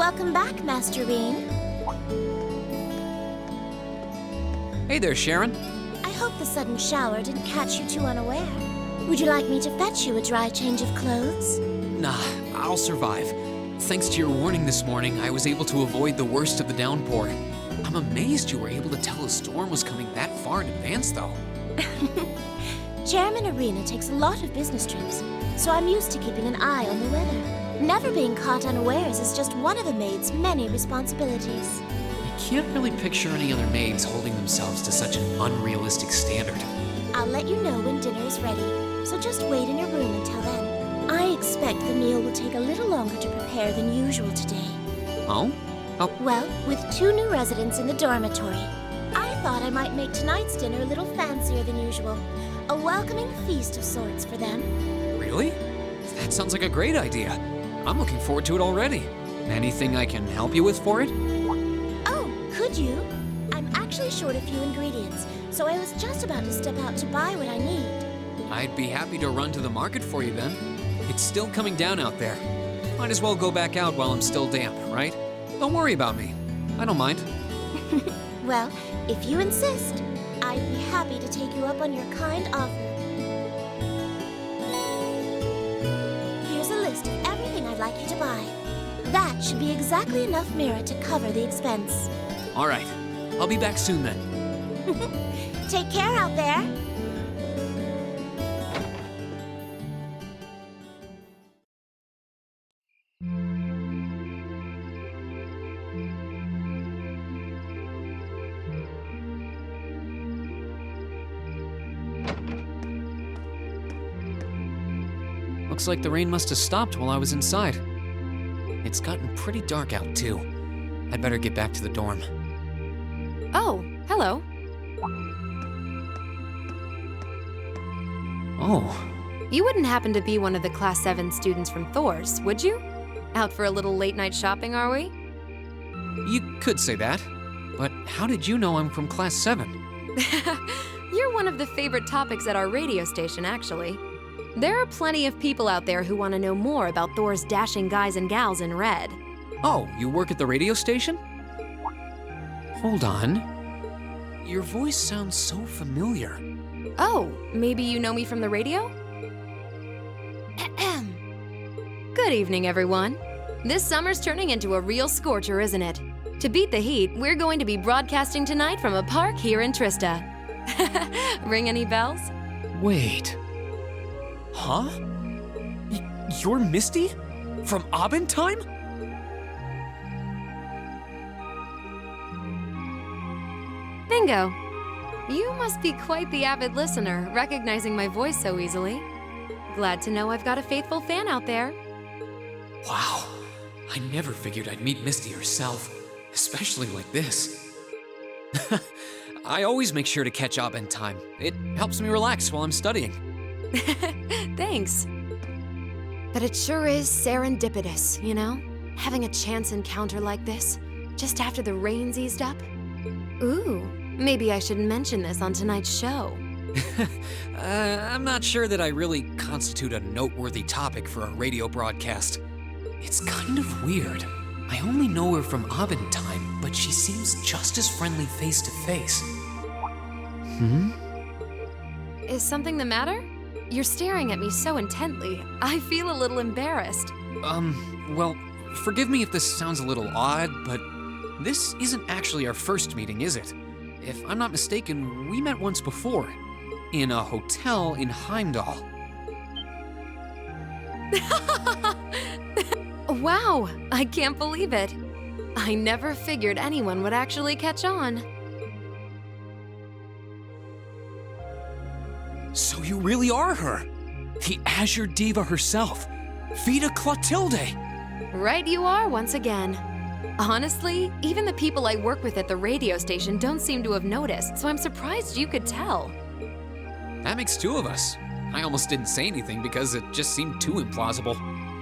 Welcome back, Master Rean. Hey there, Sharon. I hope the sudden shower didn't catch you too unaware. Would you like me to fetch you a dry change of clothes? Nah, I'll survive. Thanks to your warning this morning, I was able to avoid the worst of the downpour. I'm amazed you were able to tell a storm was coming that far in advance, though. Chairman Arena takes a lot of business trips, so I'm used to keeping an eye on the weather. Never being caught unawares is just one of a maid's many responsibilities. I can't really picture any other maids holding themselves to such an unrealistic standard. I'll let you know when dinner is ready, so just wait in your room until then. I expect the meal will take a little longer to prepare than usual today. Oh? Well, with 2 new residents in the dormitory, I thought I might make tonight's dinner a little fancier than usual. A welcoming feast of sorts for them. Really? That sounds like a great idea. I'm looking forward to it already. Anything I can help you with for it? Oh, could you? I'm actually short a few ingredients, so I was just about to step out to buy what I need. I'd be happy to run to the market for you then. It's still coming down out there. Might as well go back out while I'm still damp, right? Don't worry about me. I don't mind. Well, if you insist, I'd be happy to take you up on your kind offer. Here's a list of everything I'd like you to buy. That should be exactly enough merit to cover the expense. All right. I'll be back soon then. Take care out there. Looks like the rain must have stopped while I was inside. It's gotten pretty dark out, too. I'd better get back to the dorm. Oh, hello. Oh. You wouldn't happen to be one of the Class 7 students from Thors, would you? Out for a little late-night shopping, are we? You could say that. But how did you know I'm from Class 7? You're one of the favorite topics at our radio station, actually. There are plenty of people out there who want to know more about Thor's dashing guys and gals in red. Oh, you work at the radio station? Hold on. Your voice sounds so familiar. Oh, maybe you know me from the radio? Ahem. Good evening, everyone. This summer's turning into a real scorcher, isn't it? To beat the heat, we're going to be broadcasting tonight from a park here in Trista. Ring any bells? Wait. Huh? You're Misty? From Abendheim? Bingo. You must be quite the avid listener, recognizing my voice so easily. Glad to know I've got a faithful fan out there. Wow. I never figured I'd meet Misty herself, especially like this. I always make sure to catch Abendheim. It helps me relax while I'm studying. Thanks. But it sure is serendipitous, you know? Having a chance encounter like this, just after the rain's eased up. Ooh, maybe I should mention this on tonight's show. I'm not sure that I really constitute a noteworthy topic for a radio broadcast. It's kind of weird. I only know her from Abendheim, but she seems just as friendly face to face. Is something the matter? You're staring at me so intently, I feel a little embarrassed. Well, forgive me if this sounds a little odd, but this isn't actually our first meeting, is it? If I'm not mistaken, we met once before, in a hotel in Heimdall. Wow, I can't believe it. I never figured anyone would actually catch on. So you really are her, the Azure Diva herself, Vita Clotilde. Right you are once again. Honestly, even the people I work with at the radio station don't seem to have noticed, so I'm surprised you could tell. That makes 2 of us. I almost didn't say anything because it just seemed too implausible.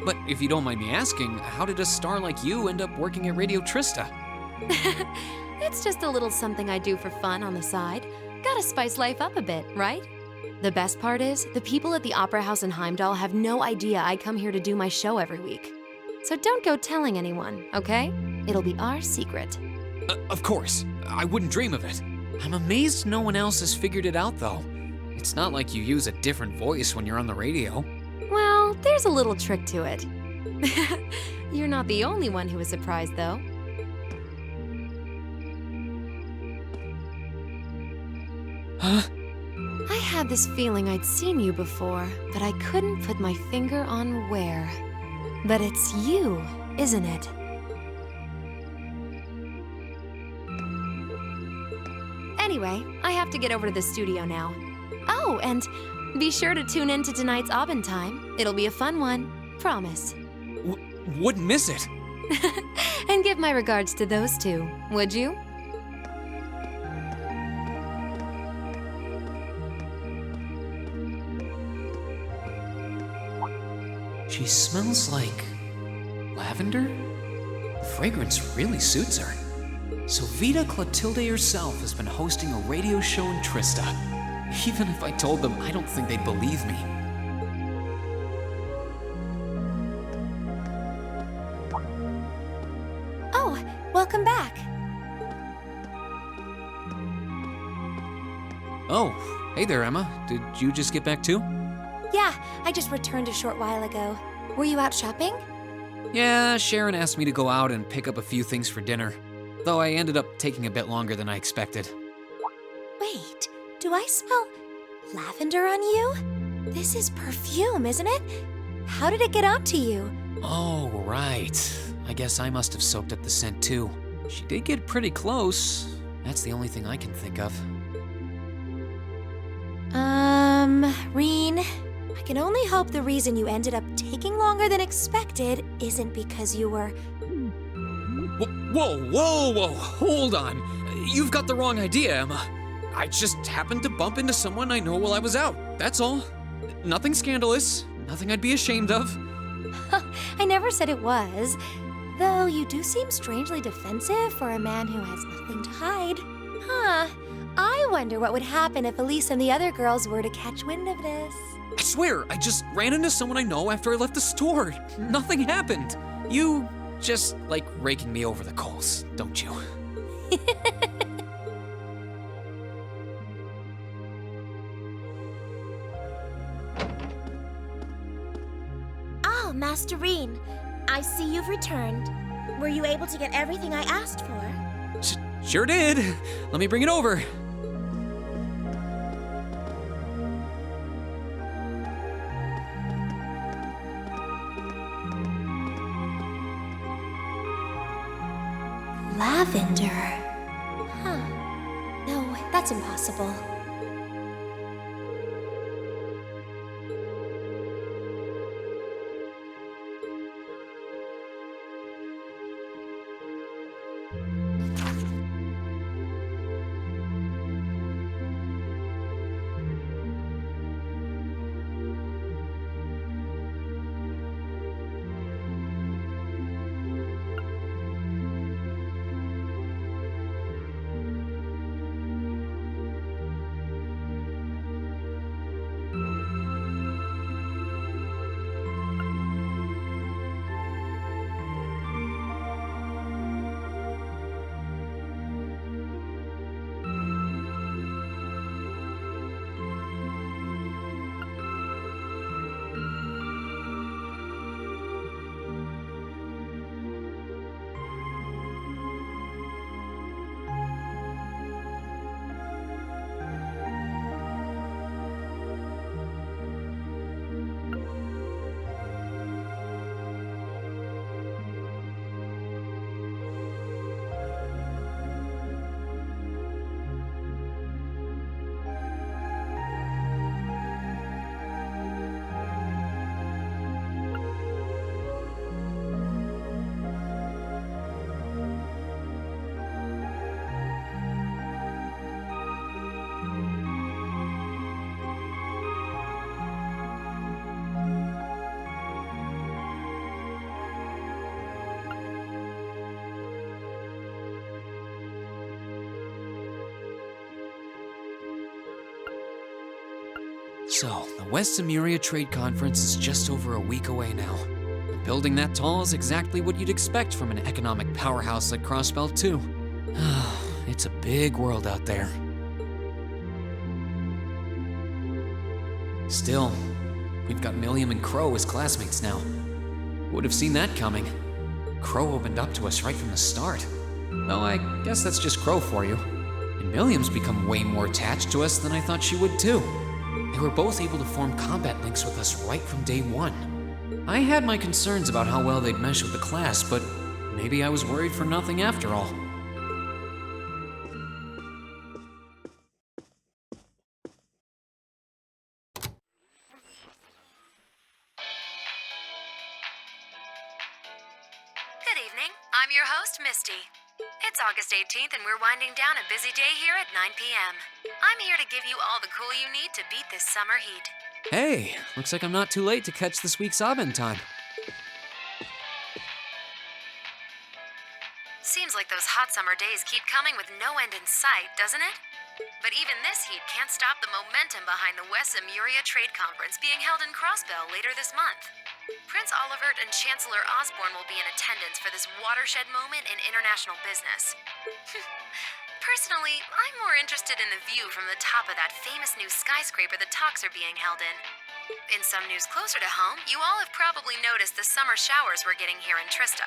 But if you don't mind me asking, how did a star like you end up working at Radio Trista? It's just a little something I do for fun on the side. Gotta spice life up a bit, right? The best part is, the people at the Opera House in Heimdall have no idea I come here to do my show every week. So don't go telling anyone, okay? It'll be our secret. Of course, I wouldn't dream of it. I'm amazed no one else has figured it out, though. It's not like you use a different voice when you're on the radio. Well, there's a little trick to it. You're not the only one who was surprised, though. Huh? I had this feeling I'd seen you before, but I couldn't put my finger on where. But it's you, isn't it? Anyway, I have to get over to the studio now. Oh, and be sure to tune in to tonight's Aubin Time. It'll be a fun one. Promise. Wouldn't miss it. And give my regards to those two, would you? She smells like lavender? The fragrance really suits her. So Vita Clotilde herself has been hosting a radio show in Trista. Even if I told them, I don't think they'd believe me. Oh, welcome back. Oh, hey there, Emma. Did you just get back too? Yeah, I just returned a short while ago. Were you out shopping? Yeah, Sharon asked me to go out and pick up a few things for dinner. Though I ended up taking a bit longer than I expected. Wait, do I smell lavender on you? This is perfume, isn't it? How did it get onto you? Oh, right. I guess I must have soaked up the scent too. She did get pretty close. That's the only thing I can think of. Reen, I can only hope the reason you ended up taking longer than expected isn't because you were... Whoa, hold on. You've got the wrong idea, Emma. I just happened to bump into someone I know while I was out, that's all. Nothing scandalous, nothing I'd be ashamed of. I never said it was. Though you do seem strangely defensive for a man who has nothing to hide. Huh. I wonder what would happen if Elise and the other girls were to catch wind of this. I swear, I just ran into someone I know after I left the store. Nothing happened. You just like raking me over the coals, don't you? Oh, Master Reen, I see you've returned. Were you able to get everything I asked for? Sure did. Let me bring it over. Lavender. Huh. No, that's impossible. So, the West Emuria Trade Conference is just over a week away now. The building that tall is exactly what you'd expect from an economic powerhouse like Crossbell, too. It's a big world out there. Still, we've got Milliam and Crow as classmates now. Would have seen that coming. Crow opened up to us right from the start. Though I guess that's just Crow for you. And Milliam's become way more attached to us than I thought she would too. They were both able to form combat links with us right from day one. I had my concerns about how well they'd mesh with the class, but maybe I was worried for nothing after all. Good evening. I'm your host, Misty. It's August 18th and we're winding down a busy day here at 9 p.m. I'm here to give you all the cool you need to beat this summer heat. Hey, looks like I'm not too late to catch this week's Abend time. Seems like those hot summer days keep coming with no end in sight, doesn't it? But even this heat can't stop the momentum behind the Wessa Muria Trade Conference being held in Crossbell later this month. Prince Olivert and Chancellor Osborne will be in attendance for this watershed moment in international business. Personally, I'm more interested in the view from the top of that famous new skyscraper the talks are being held in. In some news closer to home, you all have probably noticed the summer showers we're getting here in Trista.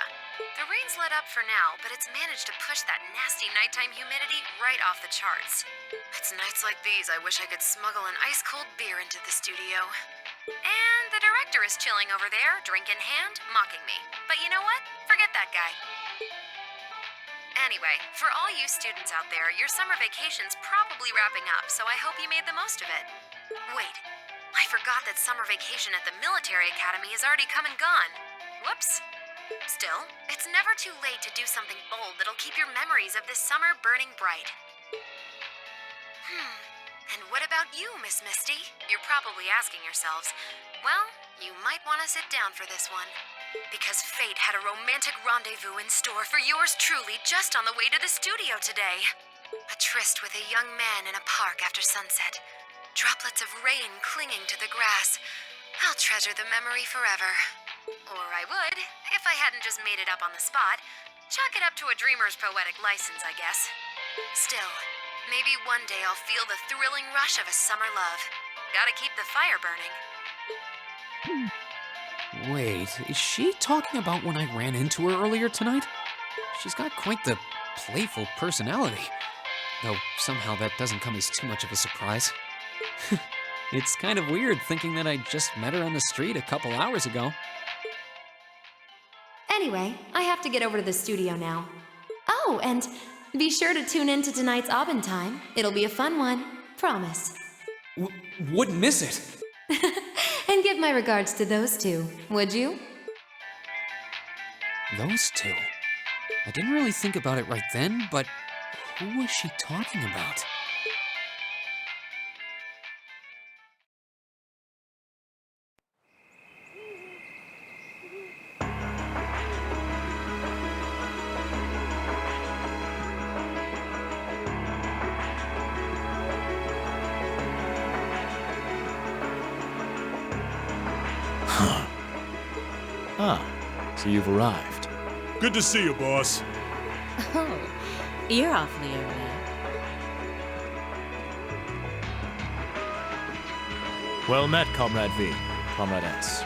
The rain's let up for now, but it's managed to push that nasty nighttime humidity right off the charts. It's nights like these I wish I could smuggle an ice-cold beer into the studio. And the director is chilling over there, drink in hand, mocking me. But you know what? Forget that guy. Anyway, for all you students out there, your summer vacation's probably wrapping up, so I hope you made the most of it. Wait, I forgot that summer vacation at the military academy has already come and gone. Whoops. Still, it's never too late to do something bold that'll keep your memories of this summer burning bright. And what about you, Miss Misty? You're probably asking yourselves. Well, you might want to sit down for this one. Because fate had a romantic rendezvous in store for yours truly just on the way to the studio today. A tryst with a young man in a park after sunset. Droplets of rain clinging to the grass. I'll treasure the memory forever. Or I would, if I hadn't just made it up on the spot. Chalk it up to a dreamer's poetic license, I guess. Still, maybe one day I'll feel the thrilling rush of a summer love. Gotta keep the fire burning. Wait, is she talking about when I ran into her earlier tonight? She's got quite the playful personality. Though somehow that doesn't come as too much of a surprise. It's kind of weird thinking that I just met her on the street a couple hours ago. Anyway, I have to get over to the studio now. Oh, and be sure to tune in to tonight's Abend time. It'll be a fun one. Promise. Wouldn't miss it. And give my regards to those two, would you? Those two? I didn't really think about it right then, but who was she talking about? So you've arrived. Good to see you, boss. Oh, you're awfully early. Well met, Comrade V, Comrade S.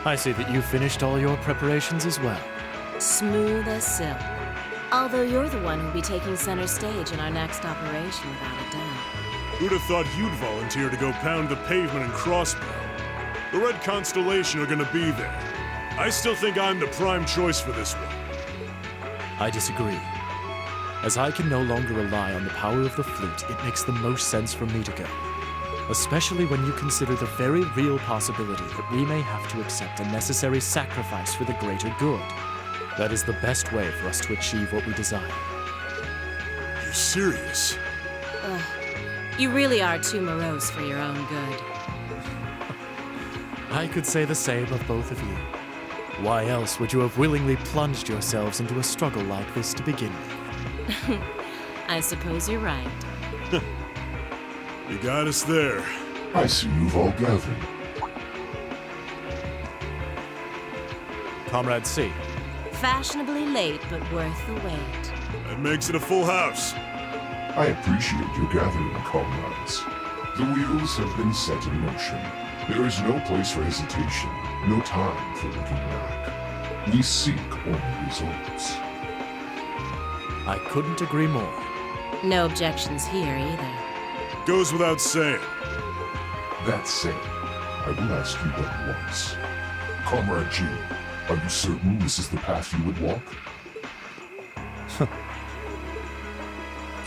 I see that you finished all your preparations as well. Smooth as silk. Although you're the one who'll be taking center stage in our next operation, without a doubt. Who'd have thought you'd volunteer to go pound the pavement in Crossbell? The Red Constellation are gonna be there. I still think I'm the prime choice for this one. I disagree. As I can no longer rely on the power of the fleet, it makes the most sense for me to go. Especially when you consider the very real possibility that we may have to accept a necessary sacrifice for the greater good. That is the best way for us to achieve what we desire. You're serious? Ugh. You really are too morose for your own good. I could say the same of both of you. Why else would you have willingly plunged yourselves into a struggle like this to begin with? I suppose you're right. You got us there. I see you've all gathered. Comrade C. Fashionably late, but worth the wait. That makes it a full house. I appreciate your gathering, comrades. The wheels have been set in motion. There is no place for hesitation, no time for looking back. We seek only results. I couldn't agree more. No objections here either. Goes without saying. That said, I will ask you but once. Comrade G, are you certain this is the path you would walk?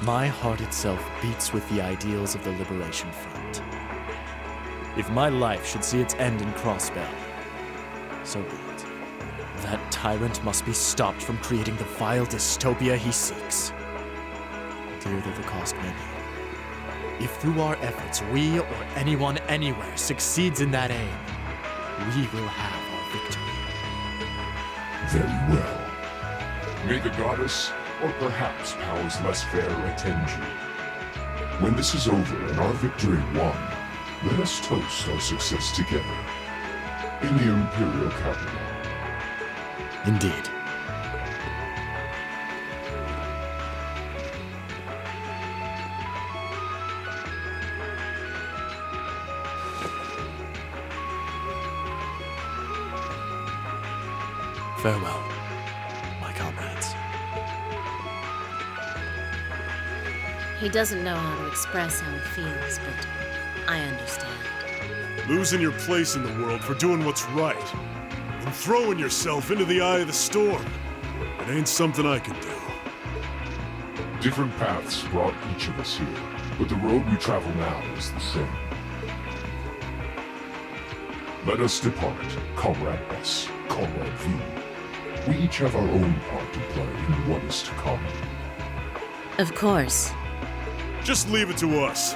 My heart itself beats with the ideals of the Liberation Front. If my life should see its end in Crossbell, so be it. That tyrant must be stopped from creating the vile dystopia he seeks. Dear though the cost may be. If through our efforts we or anyone anywhere succeeds in that aim, we will have our victory. Very well. May the goddess, or perhaps powers less fair, attend you. When this is over and our victory won, let us toast our success together. In the Imperial capital. Indeed. Farewell, my comrades. He doesn't know how to express how he feels, but I understand. Losing your place in the world for doing what's right. And throwing yourself into the eye of the storm. It ain't something I can do. Different paths brought each of us here, but the road we travel now is the same. Let us depart, Comrade S, Comrade V. We each have our own part to play in what is to come. Of course. Just leave it to us.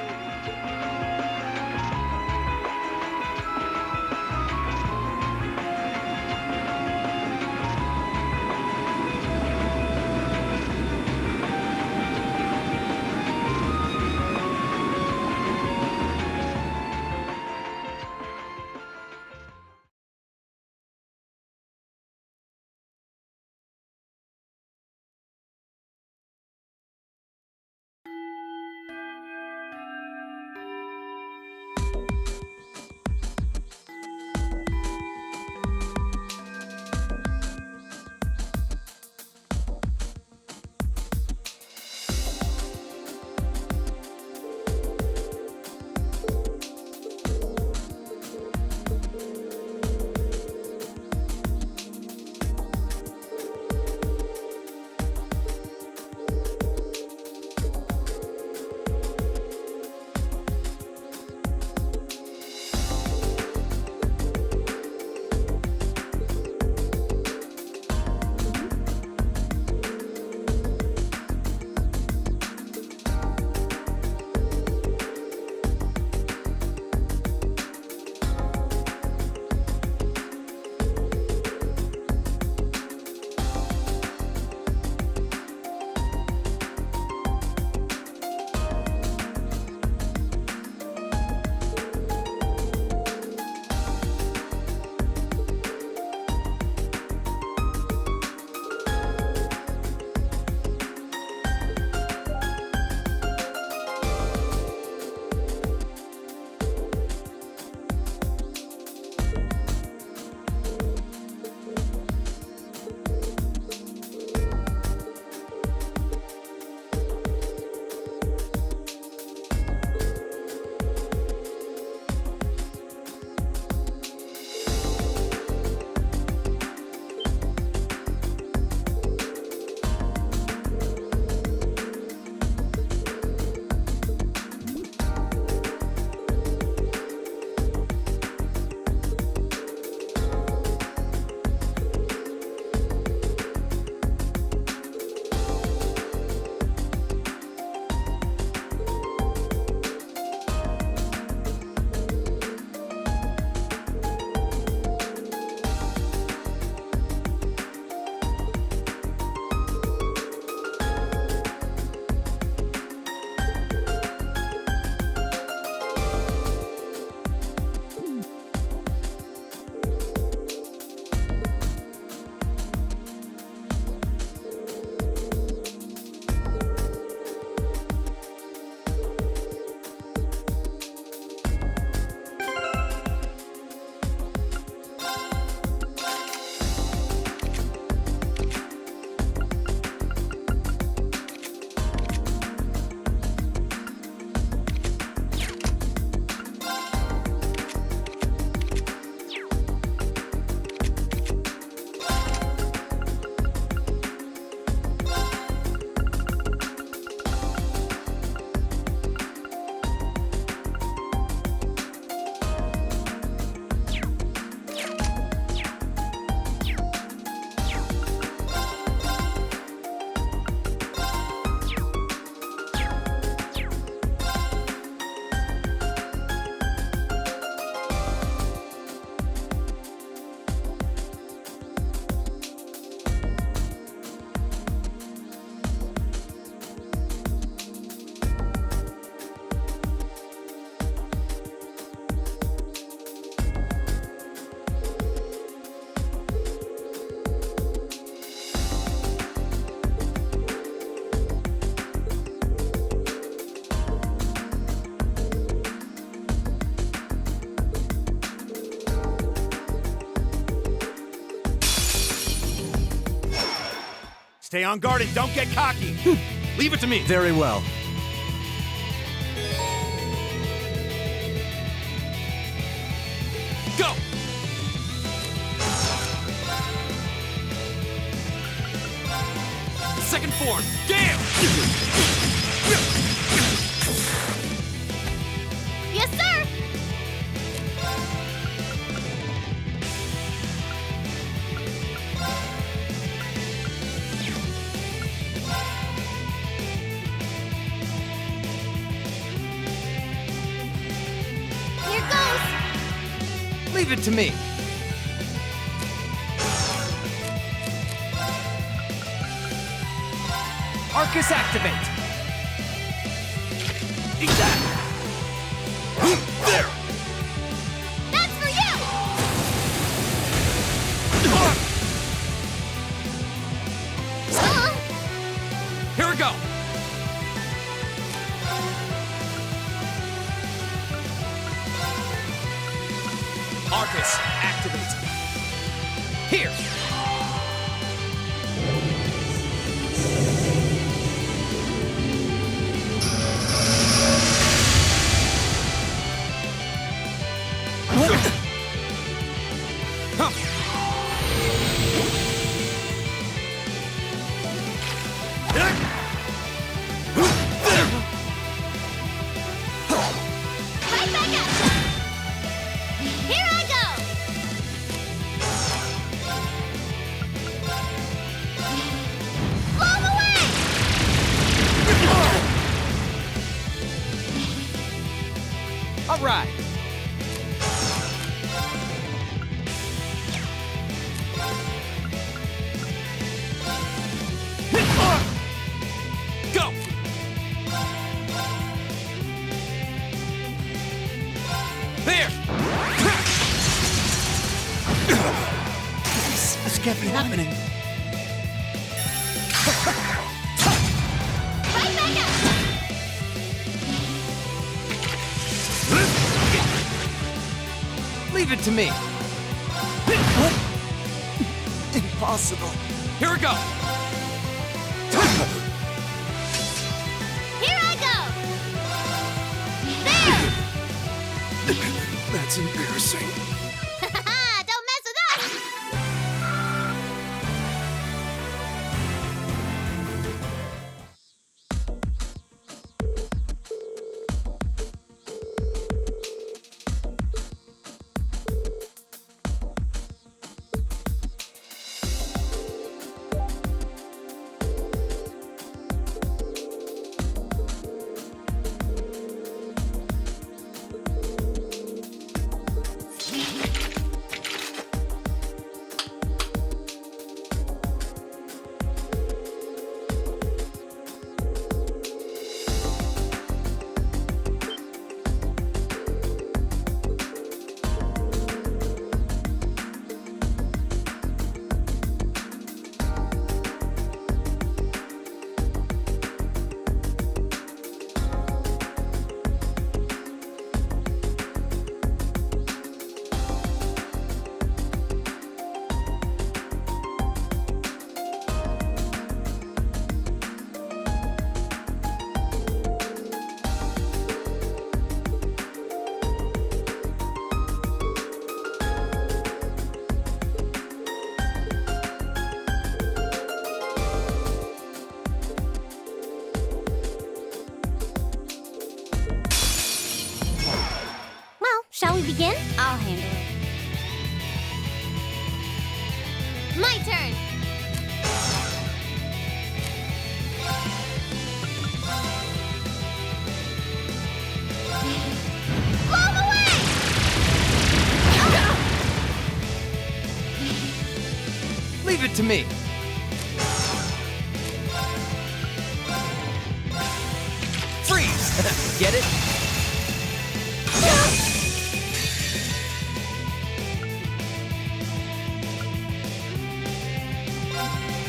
Stay on guard and don't get cocky. Leave it to me. Very well. Go! Second form, Gale! Yes, sir! Here goes! Leave it to me. Arcus activate. Eat that. There. That's for you! Here we go. Arcus activate. Here. Right back up! Here I go! Blow 'em away! All right. Go. There. This can't be happening. Right back up! Leave it to me. What? Impossible. Here we go. Here I go! There! That's embarrassing. Don't mess with us! Shall we begin? I'll handle it. My turn! Blow 'em away! Leave it to me. Freeze! Get it?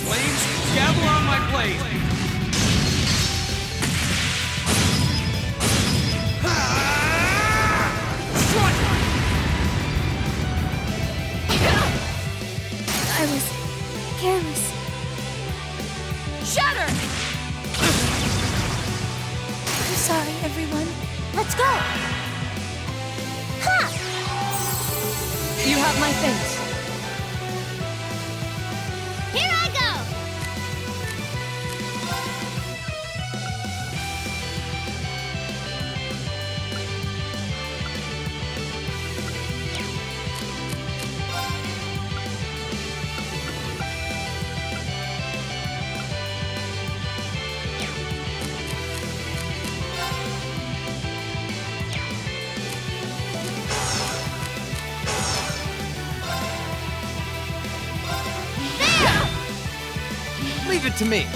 Flames, gavel on my blade. I was careless. Shatter! I'm sorry, everyone. Let's go! Ha! You have my thanks. Here I go! Leave it to me.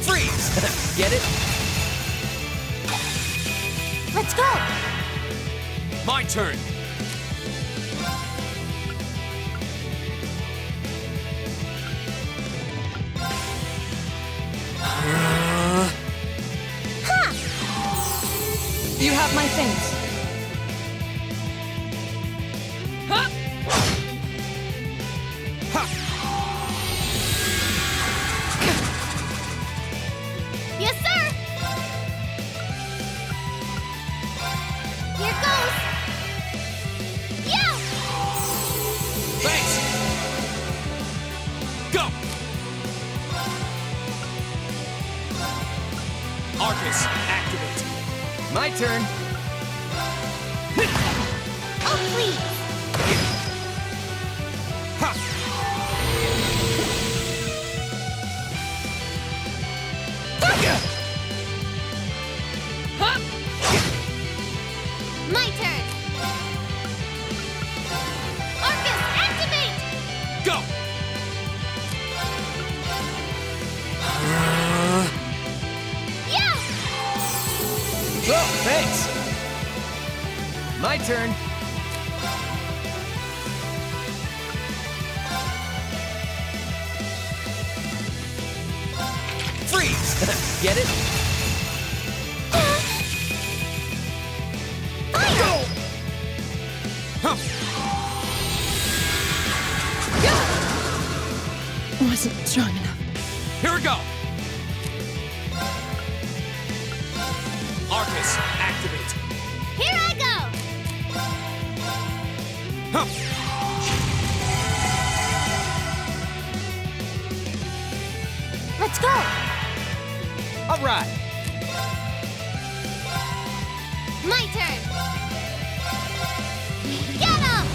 Freeze! Get it? Let's go! My turn. You have my thanks. Yes, sir! Here goes! Yeah! Thanks! Go! Arcus, activate. My turn. Oh, please! Ha! My turn! Arcus, activate! Go! Yeah! Oh, thanks. My turn. Freeze! Get it? Go! Huh. Wasn't strong enough. Here we go. Arcus, activate. Here I go! Huh. Let's go! All right. My turn! Get him!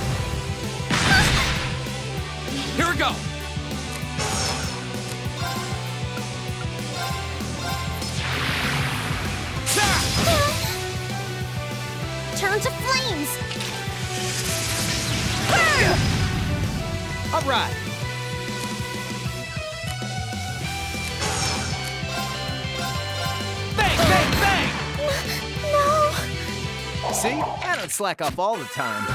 Here we go. Turn to flames! All right. Bang, bang, bang! No! See? I don't slack off all the time.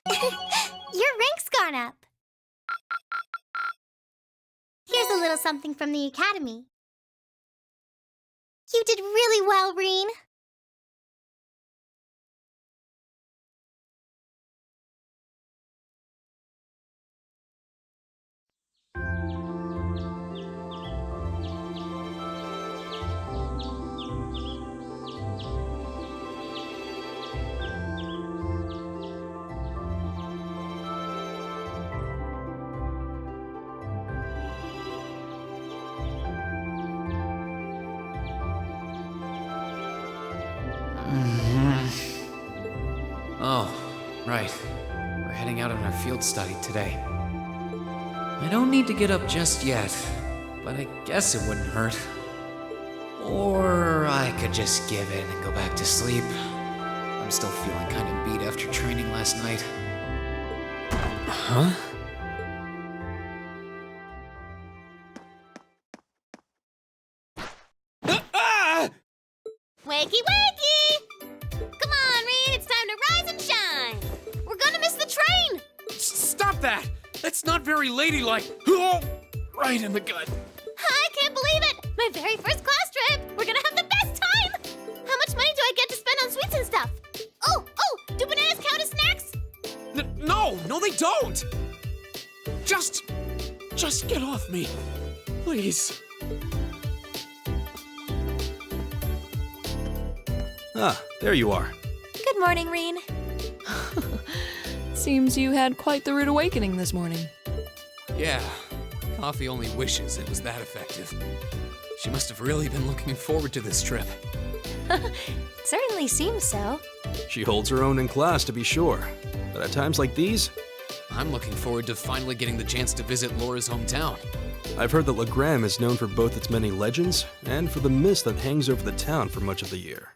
Your rank's gone up. Here's a little something from the Academy. You did really well, Reen. Oh, right. We're heading out on our field study today. I don't need to get up just yet, but I guess it wouldn't hurt. Or I could just give in and go back to sleep. I'm still feeling kind of beat after training last night. Huh? Wakey, wakey! Come on, Reen, it's time to rise and shine! We're gonna miss the train! Stop that! That's not very ladylike. Oh, right in the gut. I can't believe it! My very first class trip! We're gonna have the best time! How much money do I get to spend on sweets and stuff? Oh, do bananas count as snacks? No, they don't! Just get off me, please. Ah, there you are. Good morning, Reen. Seems you had quite the rude awakening this morning. Yeah, Coffee only wishes it was that effective. She must have really been looking forward to this trip. Certainly seems so. She holds her own in class, to be sure. But at times like these, I'm looking forward to finally getting the chance to visit Laura's hometown. I've heard that Legram is known for both its many legends and for the mist that hangs over the town for much of the year.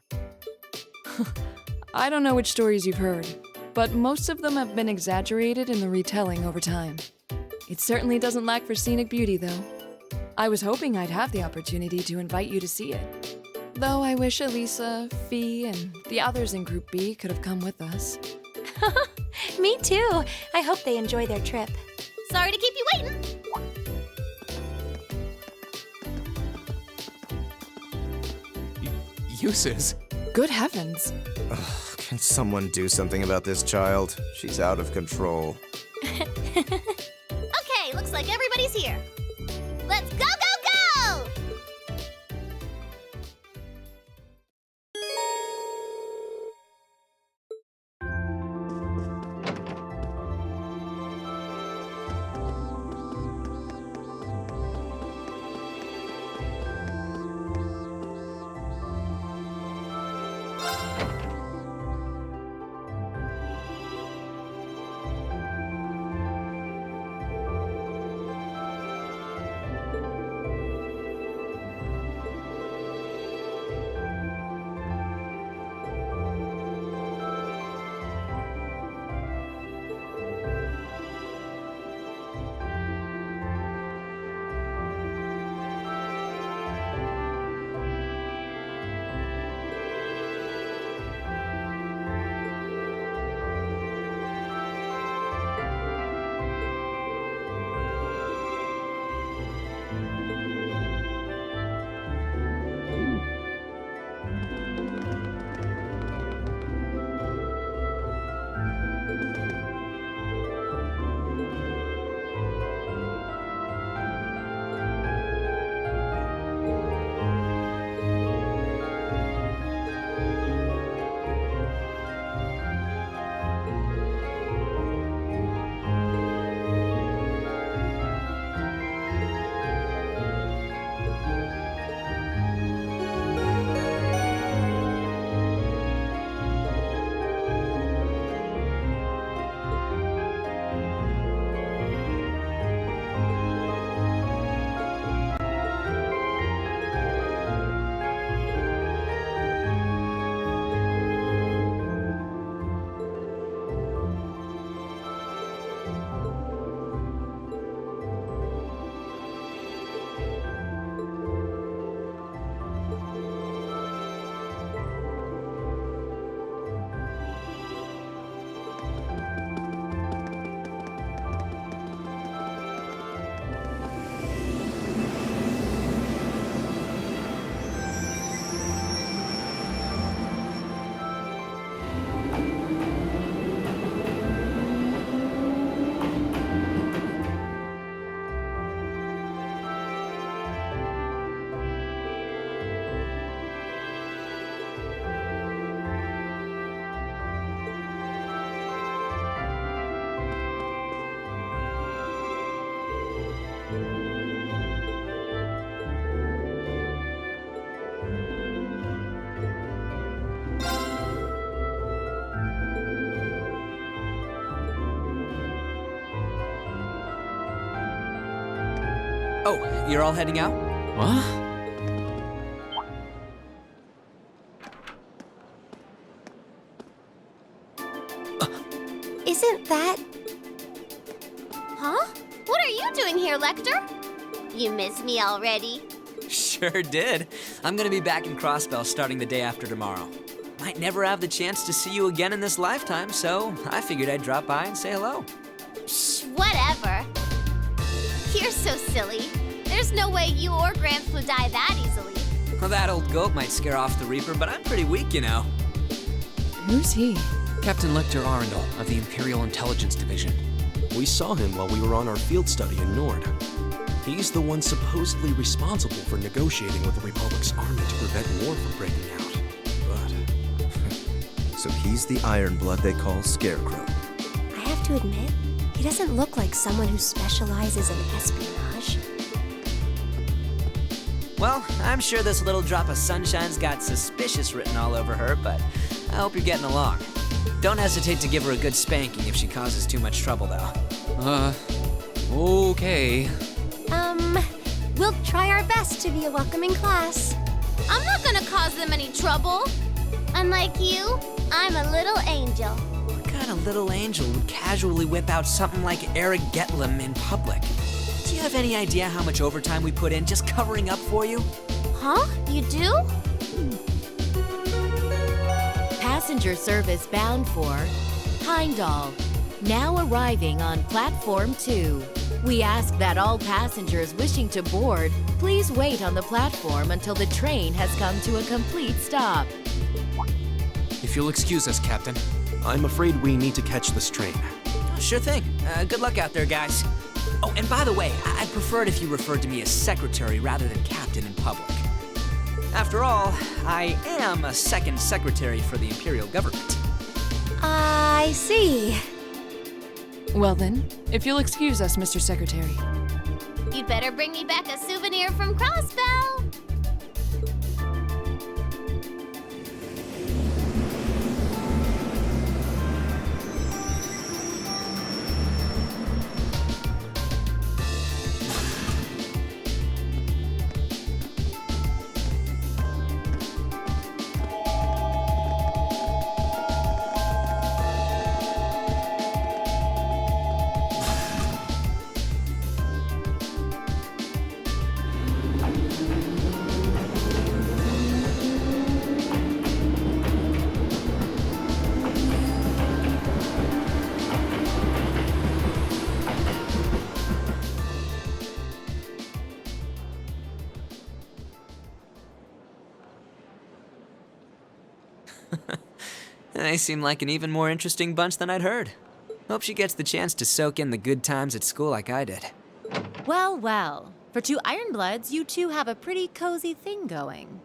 I don't know which stories you've heard, but most of them have been exaggerated in the retelling over time. It certainly doesn't lack for scenic beauty, though. I was hoping I'd have the opportunity to invite you to see it. Though I wish Elisa, Fee, and the others in Group B could have come with us. Me too. I hope they enjoy their trip. Sorry to keep you waiting. Uses? Good heavens. Ugh, can someone do something about this child? She's out of control. Okay, looks like everybody's here. Let's go, go, go! Oh, you're all heading out? What? Isn't that... Huh? What are you doing here, Lecter? You miss me already? Sure did. I'm gonna be back in Crossbell starting the day after tomorrow. Might never have the chance to see you again in this lifetime, so I figured I'd drop by and say hello. Psh, whatever. You're so silly. There's no way you or Gramps would die that easily. Well, that old goat might scare off the Reaper, but I'm pretty weak, you know. Who's he? Captain Lecter Arundel of the Imperial Intelligence Division. We saw him while we were on our field study in Nord. He's the one supposedly responsible for negotiating with the Republic's army to prevent war from breaking out. But... So he's the Ironblood they call Scarecrow. I have to admit, he doesn't look like someone who specializes in espionage. Well, I'm sure this little drop of sunshine's got suspicious written all over her, but I hope you're getting along. Don't hesitate to give her a good spanking if she causes too much trouble, though. Okay. We'll try our best to be a welcoming class. I'm not gonna cause them any trouble. Unlike you, I'm a little angel. What kind of little angel would casually whip out something like Eric Getlam in public? Do you have any idea how much overtime we put in just covering up for you? Huh? You do? Passenger service bound for Heimdall, now arriving on Platform 2. We ask that all passengers wishing to board please wait on the platform until the train has come to a complete stop. If you'll excuse us, Captain. I'm afraid we need to catch this train. Sure thing. Good luck out there, guys. Oh, and by the way, I'd prefer it if you referred to me as secretary rather than captain in public. After all, I am a second secretary for the Imperial government. I see. Well then, if you'll excuse us, Mr. Secretary. You'd better bring me back a souvenir from Crossbell. They seem like an even more interesting bunch than I'd heard. Hope she gets the chance to soak in the good times at school like I did. Well, well. For two Ironbloods, you two have a pretty cozy thing going.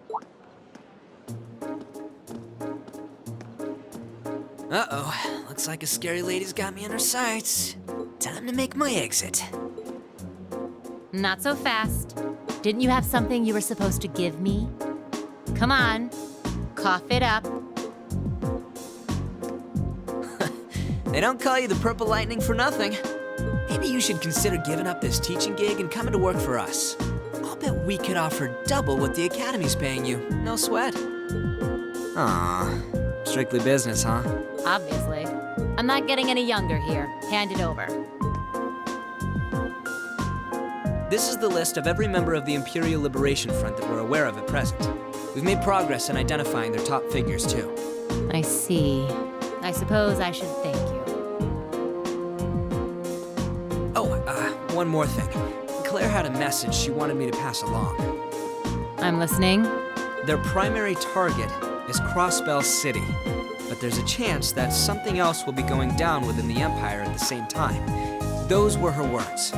Uh-oh. Looks like a scary lady's got me in her sights. Time to make my exit. Not so fast. Didn't you have something you were supposed to give me? Come on. Cough it up. They don't call you the Purple Lightning for nothing. Maybe you should consider giving up this teaching gig and coming to work for us. I'll bet we could offer double what the Academy's paying you. No sweat. Aw, strictly business, huh? Obviously. I'm not getting any younger here. Hand it over. This is the list of every member of the Imperial Liberation Front that we're aware of at present. We've made progress in identifying their top figures, too. I see. I suppose I should thank you. One more thing. Claire had a message she wanted me to pass along. I'm listening. Their primary target is Crossbell City, but there's a chance that something else will be going down within the Empire at the same time. Those were her words.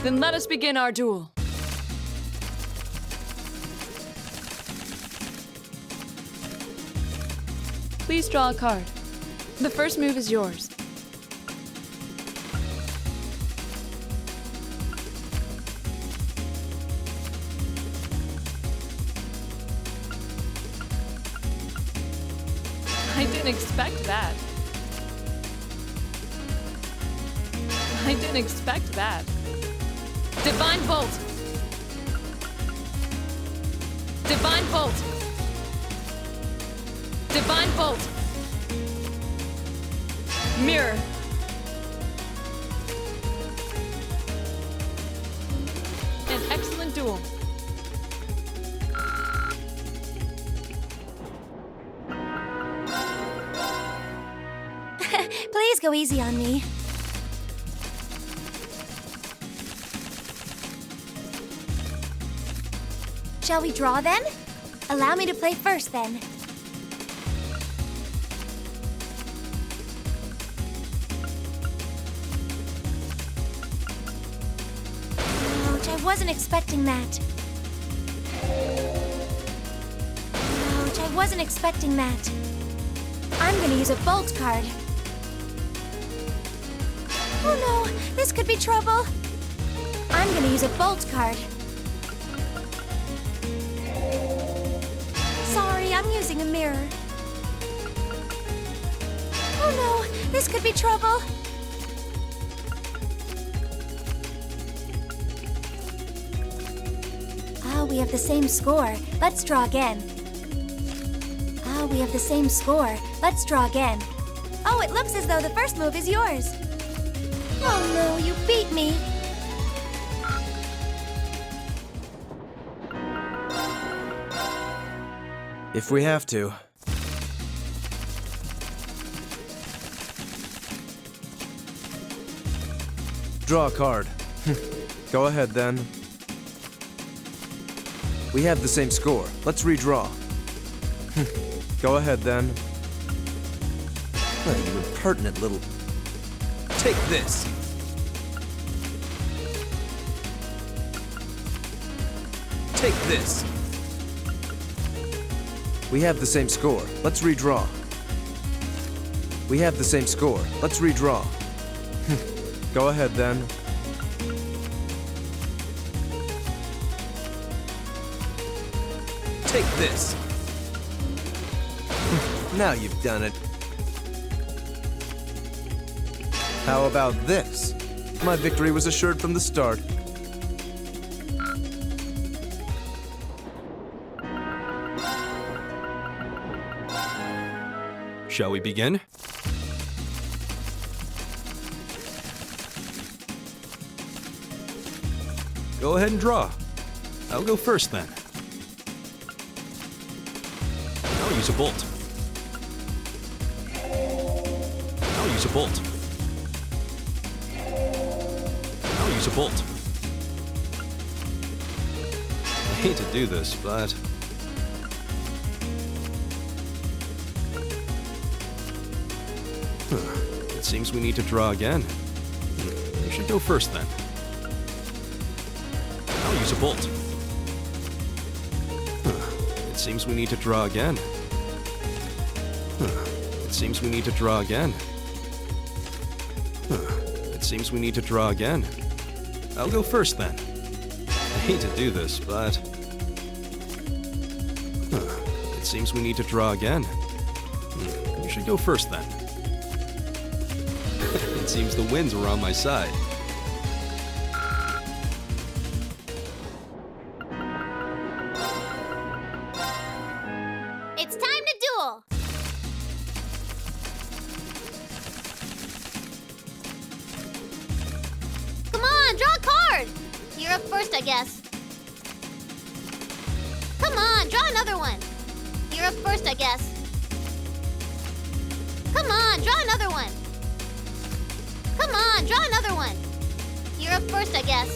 Then let us begin our duel. Please draw a card. The first move is yours. I didn't expect that. I didn't expect that. Divine Bolt! Divine Bolt! Divine Bolt! Mirror! An excellent duel. Please go easy on me. Shall we draw then? Allow me to play first then. Ouch, I wasn't expecting that. Ouch, I wasn't expecting that. I'm gonna use a Bolt card. Oh no, this could be trouble. I'm gonna use a Bolt card. Sorry, I'm using a mirror. Oh no, this could be trouble. Ah, we have the same score. Let's draw again. Ah, we have the same score. Let's draw again. Oh, it looks as though the first move is yours. Oh no, you beat me. If we have to. Draw a card. Go ahead then. We have the same score. Let's redraw. Go ahead then. Oh, you impertinent little... Take this! Take this! We have the same score. Let's redraw. We have the same score. Let's redraw. Go ahead then. Take this! Now you've done it. How about this? My victory was assured from the start. Shall we begin? Go ahead and draw. I'll go first then. I'll use a bolt. I'll use a bolt. I'll use a bolt. I hate to do this, but... It seems we need to draw again. You should go first then. I'll use a bolt. It seems we need to draw again. It seems we need to draw again. It seems we need to draw again. I'll go first then. I hate to do this, but... It seems we need to draw again. You should go first then. It seems the winds were on my side. It's time to duel! Come on, draw a card! You're up first, I guess. Come on, draw another one. You're up first, I guess. Come on, draw another one. Come on, draw another one. You're up first, I guess.